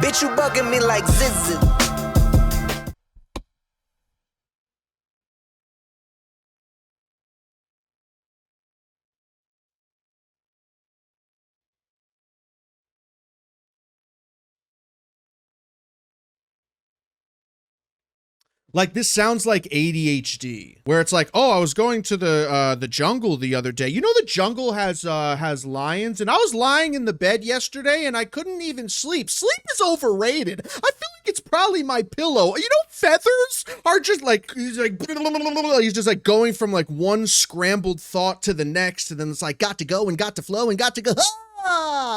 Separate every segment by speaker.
Speaker 1: Bitch, you bugging me like ziz.
Speaker 2: Like, this sounds like ADHD, where it's like, oh, I was going to the jungle the other day. You know, the jungle has lions, and I was lying in the bed yesterday and I couldn't even sleep. Sleep is overrated. I feel like it's probably my pillow. You know, feathers are just like, he's just like going from like one scrambled thought to the next, and then it's like, got to go and got to flow and got to go.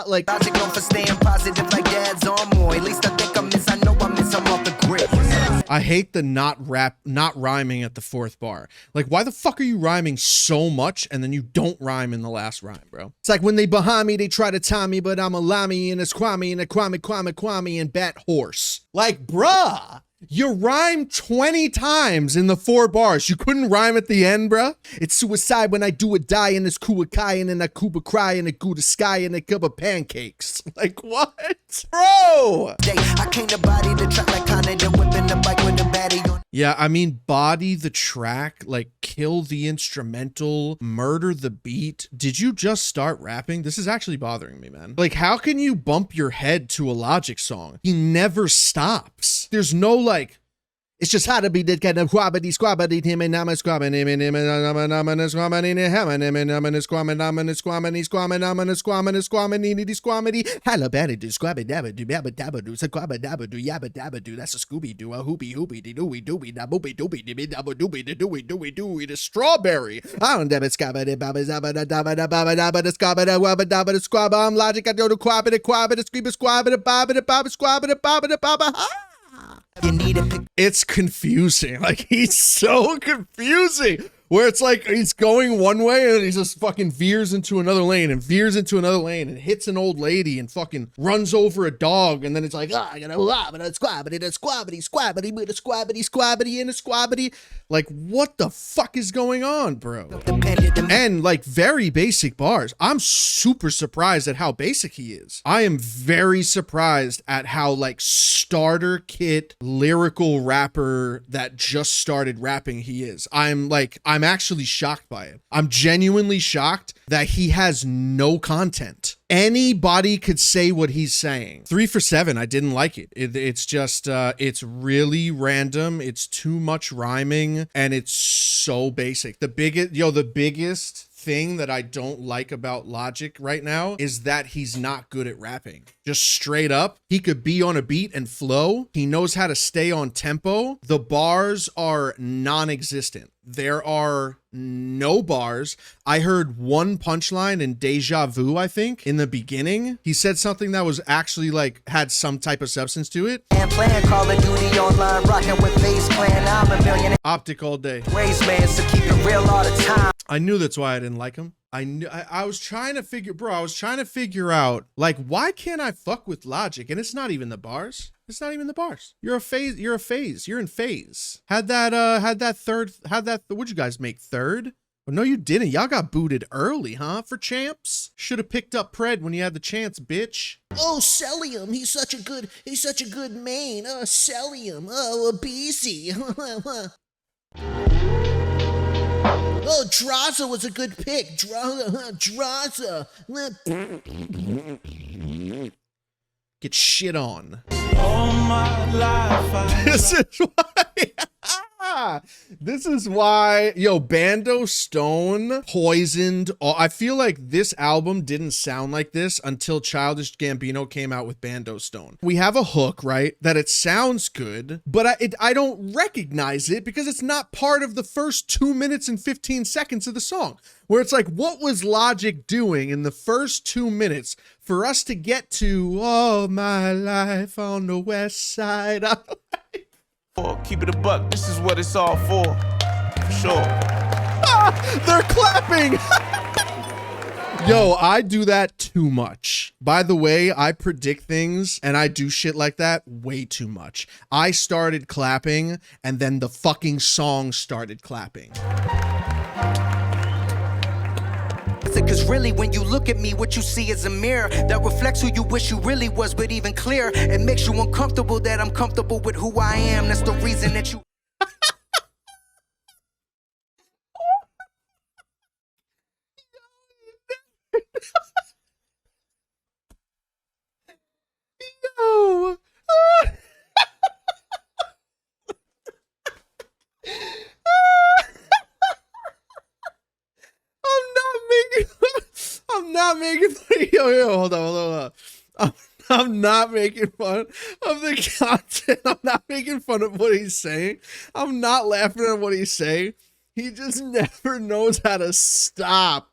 Speaker 2: Like,
Speaker 1: Logic known for staying positive like dad's on more. At least I think I miss, I know I miss, I'm off the grid.
Speaker 2: I hate the not rhyming at the fourth bar. Like, why the fuck are you rhyming so much and then you don't rhyme in the last rhyme, bro? It's like when they behind me, they try to tie me, but I'm a lammy and a squammy and a kwame and bat horse. Like, bruh, you rhymed 20 times in the 4 bars. You couldn't rhyme at the end, bruh? It's suicide when I do a die and it's kuakai and a kuba cry and a gouda sky and a cup of pancakes. Like, what? Bro!
Speaker 1: I came to body the track like Canada, whipping the bike with the baddie on.
Speaker 2: Yeah, I mean, body the track, like, kill the instrumental, murder the beat. Did you just start rapping? This is actually bothering me, man. Like, how can you bump your head to a Logic song? He never stops. There's no, like, it's just how to be that kind of squabbity him and I'm a squabbing him and him and I'm a squabbing him and him and I'm a squabbing halabaddy do squabby dabba do babba dabba do squabba dabba do yabba dabba do. That's a Scooby Doo, a hoopy hoopy de dooey dooey da boopy doopy de dabba doopy de dooey the strawberry. I don't dabba scabba de babba zabba da dabba da babba dabba da scabba da wabba dabba da squabba. I'm Logic, I do the quabba da squeeba squabba da babba squabba da babba da babba.
Speaker 1: You need it.
Speaker 2: It's confusing. Like, he's so confusing. Where it's like he's going one way and he just fucking veers into another lane and veers into another lane and hits an old lady and fucking runs over a dog, and then it's like, I gotta squabbity with a squabbity and a squabbity. Like, what the fuck is going on, bro? And like, very basic bars. I'm super surprised at how basic he is. I am very surprised at how like starter kit lyrical rapper that just started rapping he is. I'm actually shocked by it. I'm genuinely shocked that he has no content. Anybody could say what he's saying. 3 for 7. I didn't like it. It's just, it's really random. It's too much rhyming and it's so basic. The biggest thing that I don't like about Logic right now is that he's not good at rapping. Just straight up, he could be on a beat and flow. He knows how to stay on tempo. The bars are non-existent. There are no bars. I heard one punchline in Deja Vu, I think, in the beginning. He said something that was actually like had some type of substance to it.
Speaker 1: And playing Call of Duty online, rocking with face plan. I'm a millionaire.
Speaker 2: Optic all day.
Speaker 1: Ways, man, so keep it real all the time.
Speaker 2: I knew that's why I didn't like him. I was trying to figure out, like, why can't I fuck with Logic? And it's not even the bars. It's not even the bars. You're in phase. What'd you guys make, third? Well, no, you didn't. Y'all got booted early, huh? For champs? Should have picked up Pred when you had the chance, bitch.
Speaker 3: Oh, Celium, he's such a good main. Oh, Celium, oh, BC. Oh, Draza was a good pick. Draza.
Speaker 2: Get shit on.
Speaker 4: All my life
Speaker 2: This is why, yo, Bando Stone poisoned all. I feel like this album didn't sound like this until Childish Gambino came out with Bando Stone. We have a hook, right? That it sounds good, but I don't recognize it because it's not part of the first 2 minutes and 15 seconds of the song. Where it's like, what was Logic doing in the first 2 minutes for us to get to all my life on the west side?
Speaker 4: keep it a buck. This is what it's all for sure.
Speaker 2: They're clapping. Yo, I do that too much. By the way, I predict things and I do shit like that way too much. I started clapping and then the fucking song started clapping.
Speaker 1: closet, cause really when you look at me, what you see is a mirror that reflects who you wish you really was, but even clearer, it makes you uncomfortable that I'm comfortable with who I am. That's the reason that you
Speaker 2: No. I'm not making fun. Yo, hold on. I'm not making fun of the content. I'm not making fun of what he's saying. I'm not laughing at what he's saying. He just never knows how to stop.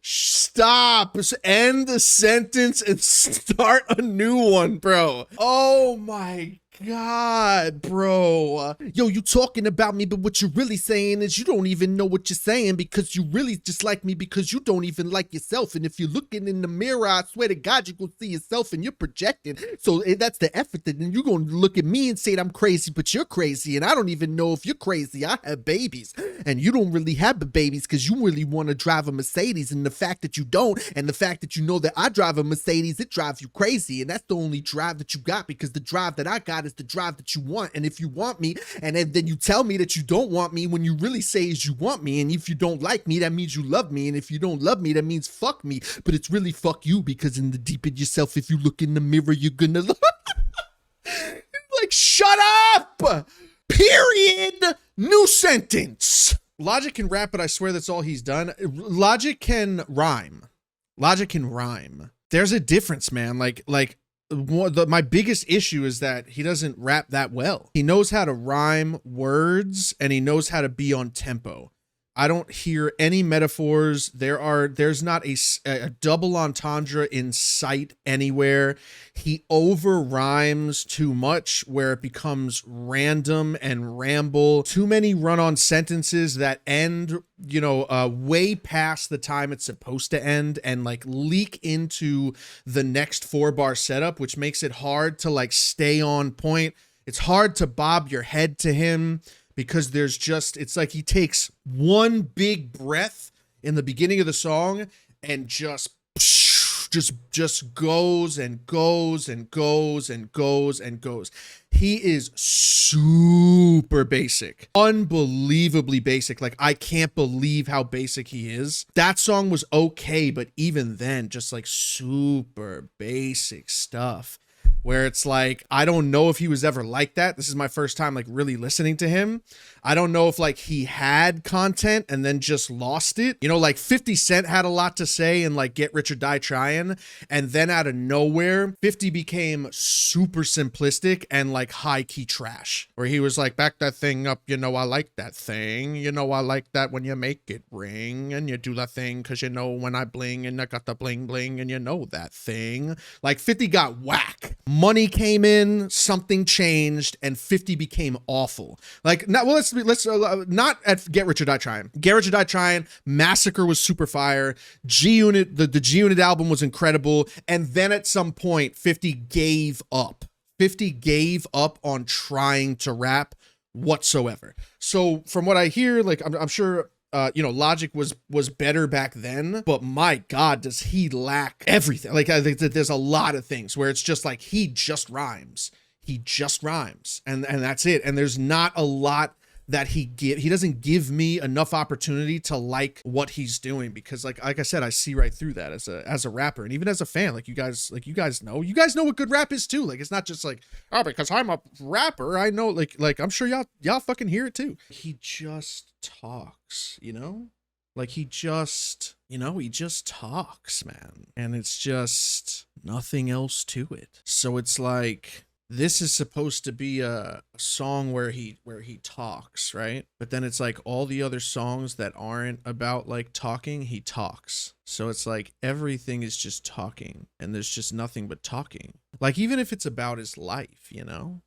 Speaker 2: Stop. End the sentence and start a new one, bro. Oh my God, bro. Yo, you talking about me, but what you're really saying is you don't even know what you're saying because you really just like me because you don't even like yourself. And if you're looking in the mirror, I swear to God, you're going to see yourself and you're projecting. So that's the effort that then you're going to look at me and say that I'm crazy, but you're crazy. And I don't even know if you're crazy. I have babies and you don't really have the babies because you really want to drive a Mercedes. And the fact that you don't, and the fact that you know that I drive a Mercedes, it drives you crazy. And that's the only drive that you got because the drive that I got is the drive that you want. And if you want me and then you tell me that you don't want me when you really say is you want me, and if you don't like me that means you love me, and if you don't love me that means fuck me, but it's really fuck you because in the deep in yourself if you look in the mirror you're gonna like shut up, period, new sentence. Logic can rap, but I swear that's all he's done. Logic can rhyme. There's a difference, man. My biggest issue is that he doesn't rap that well. He knows how to rhyme words and he knows how to be on tempo. I don't hear any metaphors. There's not a double entendre in sight anywhere. He over rhymes too much where it becomes random and ramble. Too many run-on sentences that end, way past the time it's supposed to end and like leak into the next 4-bar setup, which makes it hard to like stay on point. It's hard to bob your head to him. Because it's like he takes one big breath in the beginning of the song and just goes and goes and goes and goes and goes. He is super basic, unbelievably basic. Like, I can't believe how basic he is. That song was okay, but even then, just like super basic stuff. Where it's like, I don't know if he was ever like that. This is my first time like really listening to him. I don't know if like he had content and then just lost it. Like 50 Cent had a lot to say and like Get Rich or Die Trying. And then out of nowhere, 50 became super simplistic and like high key trash. Where he was like, back that thing up, I like that thing. I like that when you make it ring and you do that thing because when I bling and I got the bling bling and that thing. Like 50 got whack. Money came in, something changed, and 50 became awful. Like, let's not at Get Rich or Die Trying. Get Rich or Die Trying, Massacre was super fire. G-Unit, the G-Unit album was incredible. And then at some point, 50 gave up. 50 gave up on trying to rap whatsoever. So from what I hear, like, I'm sure... Logic was better back then, but my God, does he lack everything? Like, I think that there's a lot of things where it's just like, he just rhymes, and that's it. And there's not a lot that he doesn't give me enough opportunity to like what he's doing because like I said, I see right through that as a rapper and even as a fan. Like you guys know what good rap is too. Like it's not just like, oh, because I'm a rapper, I know. Like I'm sure y'all fucking hear it too. He just talks, like he just talks, man, and it's just nothing else to it. So it's like, this is supposed to be a song where he talks, right? But then it's like all the other songs that aren't about like talking, he talks. So it's like everything is just talking and there's just nothing but talking. Like even if it's about his life,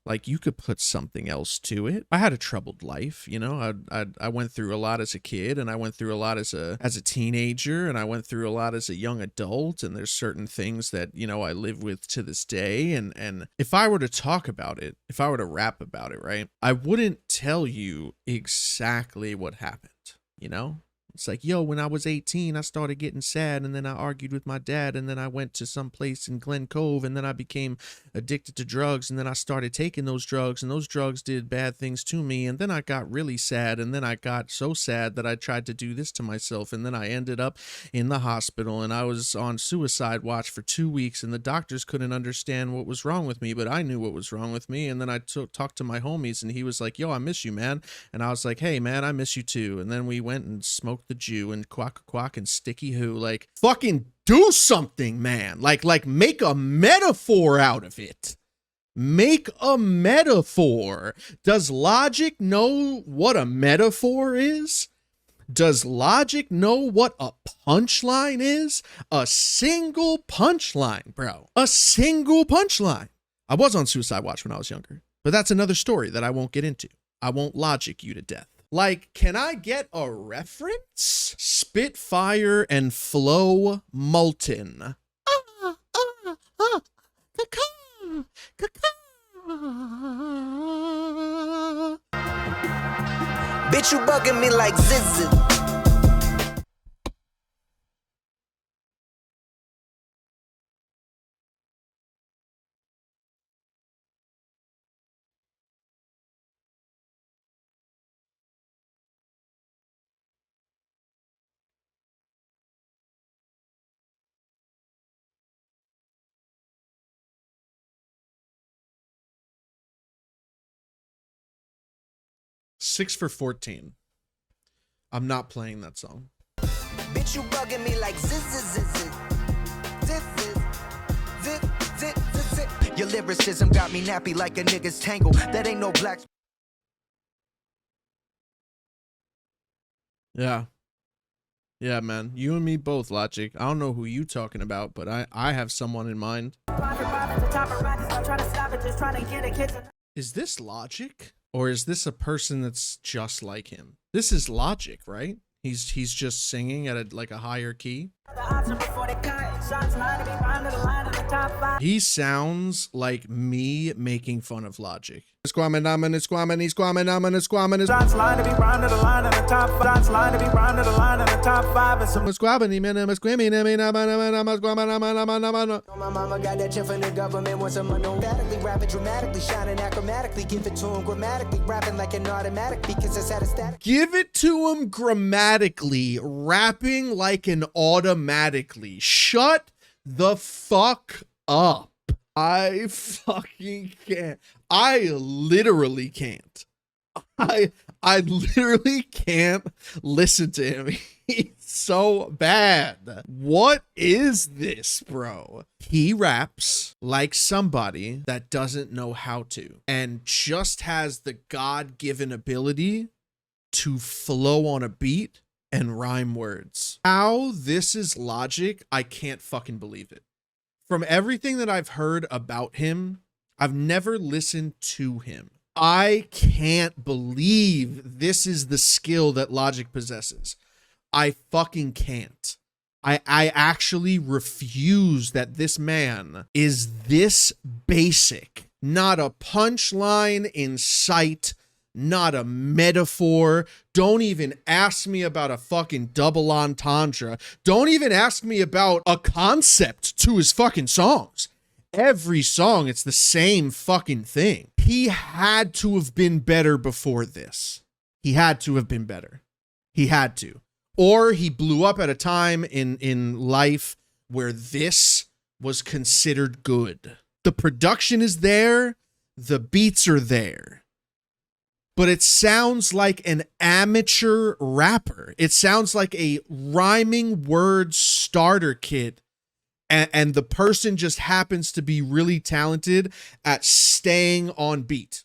Speaker 2: like you could put something else to it. I had a troubled life, I went through a lot as a kid and I went through a lot as a teenager and I went through a lot as a young adult, and there's certain things that, I live with to this day. And if I were to talk about it, if I were to rap about it, right, I wouldn't tell you exactly what happened, It's like, yo, when I was 18, I started getting sad, and then I argued with my dad, and then I went to some place in Glen Cove, and then I became addicted to drugs, and then I started taking those drugs, and those drugs did bad things to me, and then I got really sad, and then I got so sad that I tried to do this to myself, and then I ended up in the hospital, and I was on suicide watch for 2 weeks, and the doctors couldn't understand what was wrong with me, but I knew what was wrong with me, and then I talked to my homies, and he was like, yo, I miss you, man, and I was like, hey, man, I miss you too, and then we went and smoked the Jew and quack quack and sticky who. Like, fucking do something, man. Like make a metaphor out of it. Make a metaphor. Does Logic know what a metaphor is? Does Logic know what a punchline is? A single punchline, bro. A single punchline. I was on suicide watch when I was younger, but that's another story that I won't get into. I won't logic you to death. Like, can I get a reference? Spitfire and Flo Moulton.
Speaker 1: Bitch, you bugging me like ziz.
Speaker 2: Six for 14. I'm not playing that song.
Speaker 1: Bitch, you bugging me like ziz. Your lyricism got me nappy like a nigga's tangle. That ain't no black.
Speaker 2: Yeah. Yeah, man. You and me both, Logic. I don't know who you talking about, but I have someone in mind. Is this Logic? Or is this a person that's just like him? This is Logic, right? He's just singing at a higher key. He sounds like me making fun of Logic. Squamming,
Speaker 1: My mama got that check from the government. Wants some unknown. Rapping dramatically, shining achromatically. Give it to him grammatically, rapping like an automatic because it's at a static.
Speaker 2: Give it to him grammatically, rapping like an automatically. Shut the fuck up. I fucking can't. I literally can't. I literally can't listen to him. He's so bad. What is this, bro? He raps like somebody that doesn't know how to and just has the God-given ability to flow on a beat and rhyme words. How this is Logic, I can't fucking believe it. From everything that I've heard about him, I've never listened to him. I can't believe this is the skill that Logic possesses. I fucking can't. I actually refuse that this man is this basic. Not a punchline in sight, not a metaphor. Don't even ask me about a fucking double entendre. Don't even ask me about a concept to his fucking songs. Every song, it's the same fucking thing. He had to have been better before this. He had to have been better. He had to. Or he blew up at a time in life where this was considered good. The production is there. The beats are there. But it sounds like an amateur rapper. It sounds like a rhyming word starter kit. And the person just happens to be really talented at staying on beat.